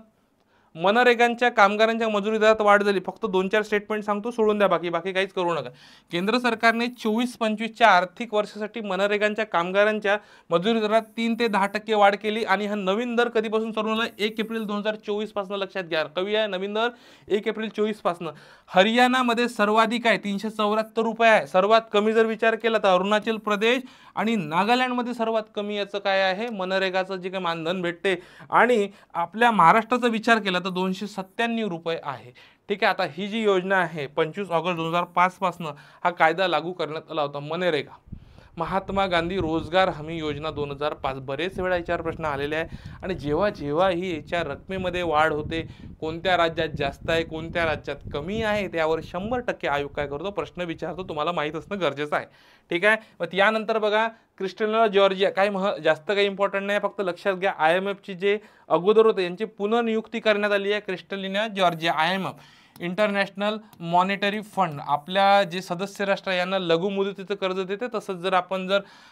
मनरेगांच्या कामगारांच्या मजुरी दरात वाढ झाली. फक्त 2-4 स्टेटमेंट सांगतो, सोडून द्या, बाकी काहीच करू नका. केंद्र सरकारने 24-25च्या आर्थिक वर्षासाठी मनरेगांच्या कामगारांच्या मजुरी दरात 3 ते 10% वाढ केली. आणि हा नवीन दर कधीपासून चालू झाला? 1 एप्रिल 2024 पासून. लक्षात घ्या, कवी आहे, नवीन दर 1 एप्रिल 24 पासून. हरियाणामध्ये सर्वाधिक आहे, 374 रुपये आहे. सर्वात कमी जर विचार केला तर अरुणाचल प्रदेश आणि नागालँडमध्ये सर्वात कमी याचं काय आहे, मनरेगाचं जे काही मानधन भेटते. आणि आपल्या महाराष्ट्राचा विचार केला तर 297 रुपये आहे. ठीक आहे, आता ही जी योजना आहे 25 ऑगस्ट 2005 पासून हा कायदा लागू करण्यात आला होता, मनरेगा, महात्मा गांधी रोजगार हमी योजना 2005. बरेच वेळा याच्यावर प्रश्न आलेले आहे. आणि जेव्हा जेव्हा ही याच्या रकमेमध्ये वाढ होते, कोणत्या राज्यात जास्त आहे, कोणत्या राज्यात कमी आहे, त्यावर 100% आयोग काय करतो, प्रश्न विचारतो. तुम्हाला माहीत असणं गरजेचं आहे. ठीक आहे, मग यानंतर बघा, क्रिस्टलिना जॉर्जिया, जास्त काही इम्पॉर्टंट नाही, फक्त लक्षात घ्या, IMFची जे अगोदर होते यांची पुनर्नियुक्ती करण्यात आली आहे. Kristalina Georgia, IMF, international monetary fund, आपल्या जे सदस्य राष्ट्र यांना लघु मुदतीचं कर्ज देते. तसंच जर आपण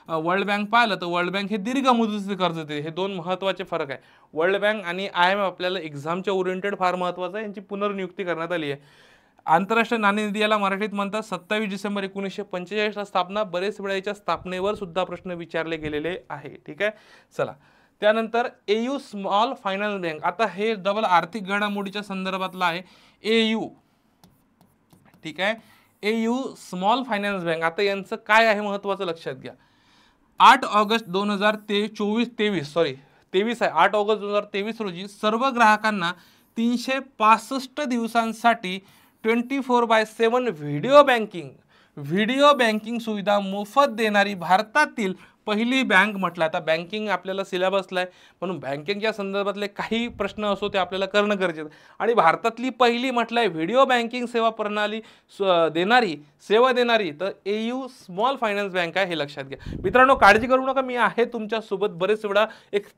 वर्ल्ड बँक पाहिलं तर वर्ल्ड बँक हे दीर्घ मुदतीचे कर्ज देते. हे 2 महत्त्वाचे फरक आहे. वर्ल्ड बँक आणि IMF आपल्याला एक्झामच्या ओरिएंटेड फार महत्त्वाचं आहे. यांची पुनर्नियुक्ती करण्यात आली आहे. आंतरराष्ट्रीय नाणेनिधी याला मराठीत म्हणतात. 27 डिसेंबर 1945ला स्थापना. बरेच वेळा याच्या स्थापनेवर सुद्धा प्रश्न विचारले गेलेले आहे. ठीक आहे, चला. त्यानंतर AU स्मॉल फायनान्स बँक, आता हे डबल आर्थिक घडामोडीच्या संदर्भातला आहे. AU, ठीक आहे, AU स्मॉल फायनान्स बँक, आता यांचं काय आहे महत्त्वाचं लक्षात घ्या. 8 ऑगस्ट 2023 आहे, 8 ऑगस्ट 2023 रोजी सर्व ग्राहकांना 365 दिवसांसाठी 24/7 व्हिडिओ बँकिंग सुविधा मोफत देणारी भारतातील पहिली बँक म्हटलं. आता बँकिंग आपल्याला सिलेबसला आहे, म्हणून बँकिंगच्या संदर्भातले काही प्रश्न असो ते आपल्याला करणं गरजेचं. आणि भारतातली पहिली म्हटलं आहे व्हिडिओ बँकिंग सेवा प्रणाली सेवा देणारी तर AU स्मॉल फायनान्स बँक आहे, हे लक्षात घ्या. मित्रांनो, काळजी करू नका, मी आहे तुमच्यासोबत. बरेच वेळा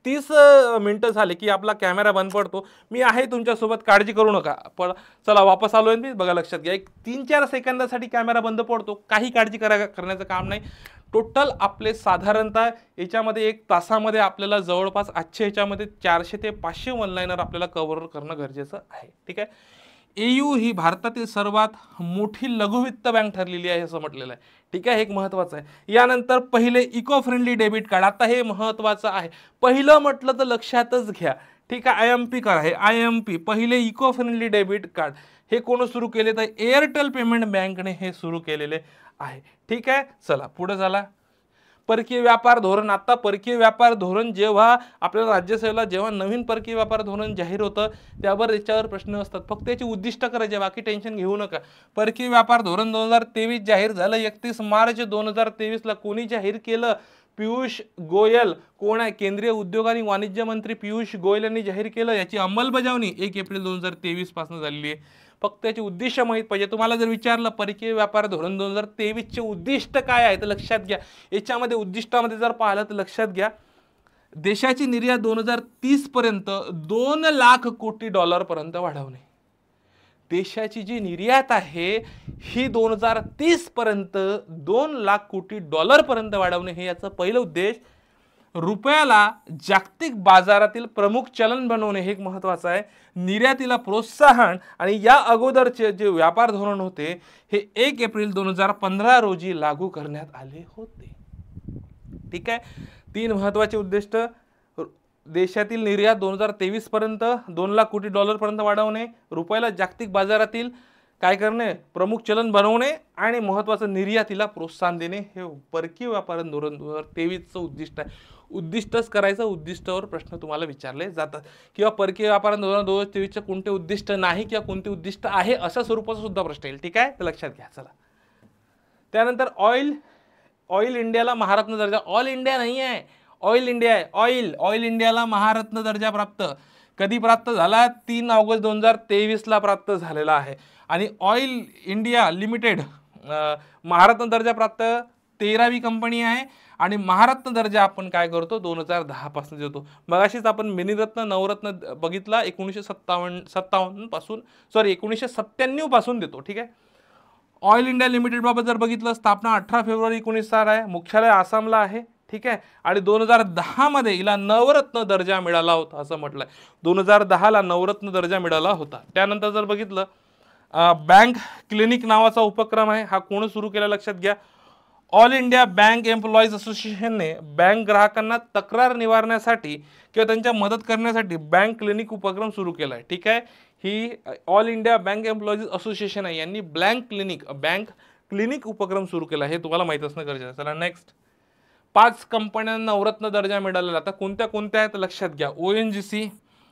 30 मिनटं झाले की आपला कॅमेरा बंद पडतो. मी आहे तुमच्यासोबत, काळजी करू नका. पण चला, वापस आलोय मी. बघा, लक्षात घ्या, 3-4 सेकंदासाठी कॅमेरा बंद पडतो, काही काळजी करण्याचं काम नाही. टोटल आपले साधारणतः याच्यामध्ये 1 तासामध्ये आपल्याला जवळपास आजच्या ह्याच्यामध्ये 400 ते 500 ऑनलाईनर आपल्याला कव्हर करणं गरजेचं आहे. ठीक आहे, AU ही भारतातील सर्वात मोठी लघुवित्त बँक ठरलेली आहे असं म्हटलेलं आहे. ठीक आहे, एक महत्त्वाचं आहे. यानंतर पहिले इको फ्रेंडली डेबिट कार्ड, आता हे महत्त्वाचं आहे. पहिलं म्हटलं तर लक्षातच घ्या. ठीक आहे, IMP कार्ड आहे. IMP पहिले इको फ्रेंडली डेबिट कार्ड हे कोण सुरू केले तर एअरटेल पेमेंट बँकने हे सुरू केलेले आहे. ठीक आहे, चला पुढे झाला. परकीय व्यापार धोरण, आता परकीय व्यापार धोरण जेव्हा आपल्याला राज्यसभेला जेव्हा नवीन परकीय व्यापार धोरण जाहीर होतं त्यावर याच्यावर प्रश्न असतात. फक्त याची उद्दिष्ट करायचे, बाकी टेन्शन घेऊ नका. परकीय व्यापार धोरण 2023 जाहीर झालं. 31 मार्च 2023ला कोणी जाहीर केलं पियुष गोयल कोण आहे? केंद्रीय उद्योग आणि वाणिज्य मंत्री पियुष गोयल यांनी जाहीर केलं. याची अंमलबजावणी 1 एप्रिल 2023 पासून झालेली आहे. फक्त याचे उद्दिष्ट माहीत पाहिजे. तुम्हाला जर विचारलं परकीय व्यापार धोरण 2023 चे उद्दिष्ट काय आहे तर लक्षात घ्या. याच्यामध्ये उद्दिष्टामध्ये जर पाहिलं तर लक्षात घ्या, देशाची निर्यात 2030 पर्यंत 2 लाख कोटी डॉलर पर्यंत वाढवणे. देशाची जी निर्यात आहे ही 2030 पर्यंत 2 लाख कोटी डॉलर पर्यंत वाढवणे हे याचं पहिलं उद्देश. रुपयाला जागतिक बाजारातील प्रमुख चलन बनवणे हे एक महत्त्वाचं आहे. निर्यातीला प्रोत्साहन आणि या अगोदरचे जे व्यापार धोरण होते हे 1 एप्रिल 2015 रोजी लागू करण्यात आले होते. ठीक आहे. 3 महत्त्वाचे उद्दिष्ट. देशातील निर्यात 2023 पर्यंत 2 लाख कोटी डॉलर पर्यंत वाढवणे, रुपयाला जागतिक बाजारातील काय करणे प्रमुख चलन बनवणे आणि महत्त्वाचं निर्यातीला प्रोत्साहन देणे हे परकीय व्यापार धोरण 2023चं उद्दिष्ट आहे. उद्दिष्टच करायचं, उद्दिष्टावर प्रश्न तुम्हाला विचारले जातात किंवा परकीय व्यापार धोरण 2023चे कोणते उद्दिष्ट नाही किंवा कोणते उद्दिष्ट आहे अशा स्वरूपाचा सुद्धा प्रश्न येईल. ठीक आहे, तर लक्षात घ्या. चला त्यानंतर ऑइल इंडियाला महारत्न दर्जा. ऑल इंडिया नाही आहे, ऑइल इंडिया आहे. ऑइल इंडियाला महारत्न दर्जा प्राप्त कधी प्राप्त झाला? 3 ऑगस्ट 2023ला प्राप्त झालेला आहे. आणि ऑइल इंडिया लिमिटेड महारत्न दर्जा प्राप्त 13वी कंपनी आहे. आणि महारत्न दर्जा आपण काय करतो 2010 पासून देतो. मगाशीच आपण मिनिरत्न नवरत्न बघितला 1997 पासून 1997 पासून देतो. ठीक आहे. ऑइल इंडिया लिमिटेड बाबत जर बघितलं स्थापना 18 फेब्रुवारी 1960 आहे. मुख्यालय आसामला आहे. ठीक आहे. आणि 2010 मध्ये हिला नवरत्न दर्जा मिळाला होता असं म्हटलंय. 2010ला नवरत्न दर्जा मिळाला होता. त्यानंतर जर बघितलं बँक क्लिनिक नावाचा उपक्रम आहे. हा कोण सुरू केला लक्षात घ्या. ऑल इंडिया बँक एम्प्लॉईज असोसिएशनने बँक ग्राहकांना तक्रार निवारण्यासाठी किंवा त्यांच्या मदत करण्यासाठी बँक क्लिनिक उपक्रम सुरू केला आहे. ठीक आहे. ही all India bank employees association आहे, यांनी बँक क्लिनिक उपक्रम सुरू केला. हे तुम्हाला माहित असणं गरजेचं आहे. चला नेक्स्ट. 5 कंपन्यांना नवरत्न दर्जा मिळालेला. आता कोणत्या कोणत्या आहेत लक्षात घ्या. ONGC,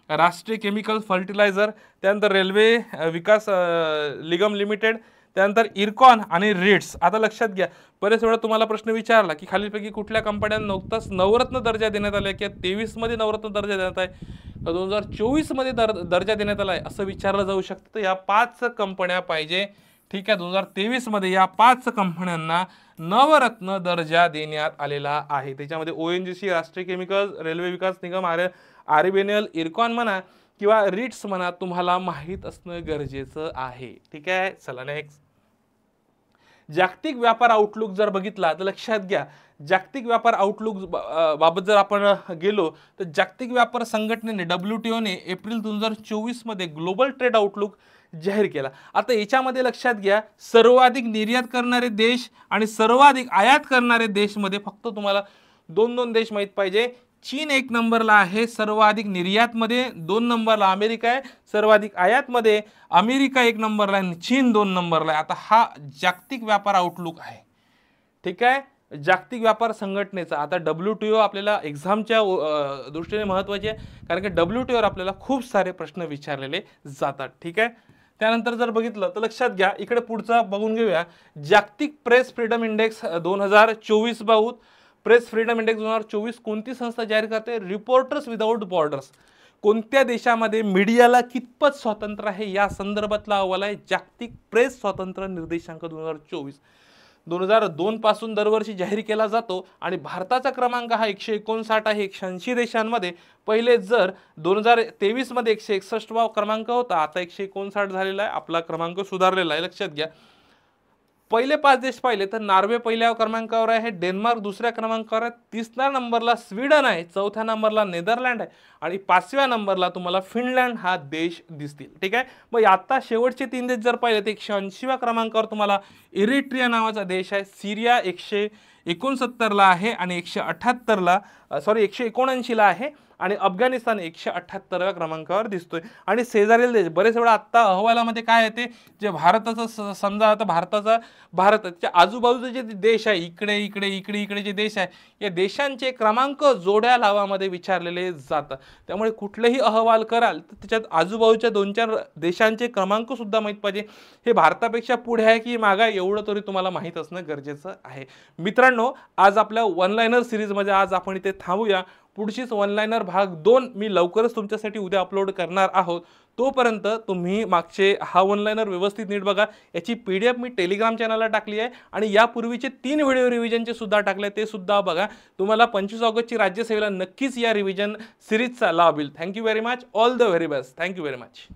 राष्ट्रीय केमिकल फर्टिलायझर, त्यानंतर रेल्वे विकास निगम लिमिटेड, त्यानंतर इरकॉन आणि रिट्स. आता लक्षात घ्या, बरेच वेळा तुम्हाला प्रश्न विचारला की खालीलपैकी कुठल्या कंपन्यांना नुकताच नवरत्न दर्जा देण्यात आला किंवा 23 मध्ये नवरत्न दर्जा देण्यात आहे, 2024 मध्ये दर्जा देण्यात आला आहे असं विचारलं जाऊ शकतं. तर या 5 कंपन्या पाहिजे. ठीक आहे. 2023 मध्ये या 5 कंपन्यांना नवरत्न दर्जा देण्यात आलेला आहे. त्याच्यामध्ये ONGC, राष्ट्रीय केमिकल, रेल्वे विकास निगम, RBNL, इरकॉन म्हणा किंवा रिट्स म्हणा, तुम्हाला माहीत असणं गरजेचं आहे. ठीक आहे. चला नेक्स्ट. जागतिक व्यापार आउटलुक जर बघितला तर लक्षात घ्या, जागतिक व्यापार आउटलुक बाबत जर आपण गेलो तर जागतिक व्यापार संघटनेने WTOने एप्रिल 2024 मध्ये ग्लोबल ट्रेड आउटलुक जाहीर केला. आता याच्यामध्ये लक्षात घ्या, सर्वाधिक निर्यात करणारे देश आणि सर्वाधिक आयात करणारे देश मध्ये फक्त तुम्हाला 2 देश माहित पाहिजे. चीन 1 नंबरला आहे सर्वाधिक निर्यातमध्ये, 2 नंबरला अमेरिका आहे सर्वाधिक आयातमध्ये. अमेरिका 1 नंबरला आहे, चीन 2 नंबरला आहे. आता हा जागतिक व्यापार आउटलुक आहे. ठीक आहे. जागतिक व्यापार संघटनेचा. आता WTO आपल्याला एक्झामच्या दृष्टीने महत्त्वाचे आहे, कारण की WTOवर आपल्याला खूप सारे प्रश्न विचारलेले जातात. ठीक आहे. त्यानंतर जर बघितलं तर लक्षात घ्या, इकडे पुढचा बघून घेऊया. जागतिक प्रेस फ्रीडम इंडेक्स 2024 बाबत. प्रेस फ्रीडम इंडेक्स 2024 कोणती संस्था जाहीर करते? Reporters without borders. कोणत्या देशामध्ये मीडियाला कितपत स्वातंत्र्य आहे या संदर्भातला अहवाल आहे जागतिक प्रेस स्वातंत्र्य निर्देशांक 2024. 2002 पासून दरवर्षी जाहीर केला जातो आणि भारताचा क्रमांक हा 159 आहे 180 देशांमध्ये. पहिले जर 2023 मध्ये 161 क्रमांक होता, आता 159 झालेला आहे. आपला क्रमांक सुधारलेला आहे. लक्षात घ्या. पहिले 5 देश पाहिले तर नॉर्वे पहिल्या क्रमांकावर आहे, डेन्मार्क दुसऱ्या क्रमांकावर आहे, 3ऱ्या नंबरला स्वीडन आहे, 4थ्या नंबरला नेदरलँड आहे आणि 5व्या नंबरला तुम्हाला फिनलँड हा देश दिसतील. ठीक आहे. मग आता शेवटचे 3 देश जर पाहिले तर 180व्या क्रमांकावर तुम्हाला इरिट्रिया नावाचा देश आहे, सिरिया 169ला आहे आणि 179ला 179ला आहे आणि अफगाणिस्तान 178व्या क्रमांकावर दिसतोय. आणि शेजारील देश बरेच वेळा आत्ता अहवालामध्ये काय येते, जे भारताचं समजा आता भारताच्या आजूबाजूचे जे देश आहे, इकडे इकडे इकडे इकडे जे देश आहे, या देशांचे क्रमांक जोड्या लावामध्ये विचारलेले जातात. त्यामुळे कुठलेही अहवाल कराल तर त्याच्यात आजूबाजूच्या 2-4 देशांचे क्रमांक सुद्धा माहीत पाहिजे. हे भारतापेक्षा पुढे आहे की मागे आहे एवढं तरी तुम्हाला माहीत असणं गरजेचं आहे. मित्रांनो, आज आपल्या वन लाइनर सिरीजमध्ये आज आपण इथे थांबूया. पुढचीच वन लाइनर भाग 2 मी लवकरच तुमच्यासाठी उद्या अपलोड करणार आहोत. तोपर्यंत तुम्ही मागचे हा वन लाइनर व्यवस्थित नीट बघा. याची PDF मी टेलिग्राम चॅनलला टाकली आहे आणि यापूर्वीचे 3 व्हिडिओ रिव्हिजनचे सुद्धा टाकले, ते सुद्धा बघा. तुम्हाला 25 ऑगस्टची राज्यसेवेला नक्कीच या रिव्हिजन सिरीजचा लाभ होईल. Thank you very much. All the very best. Thank you very much.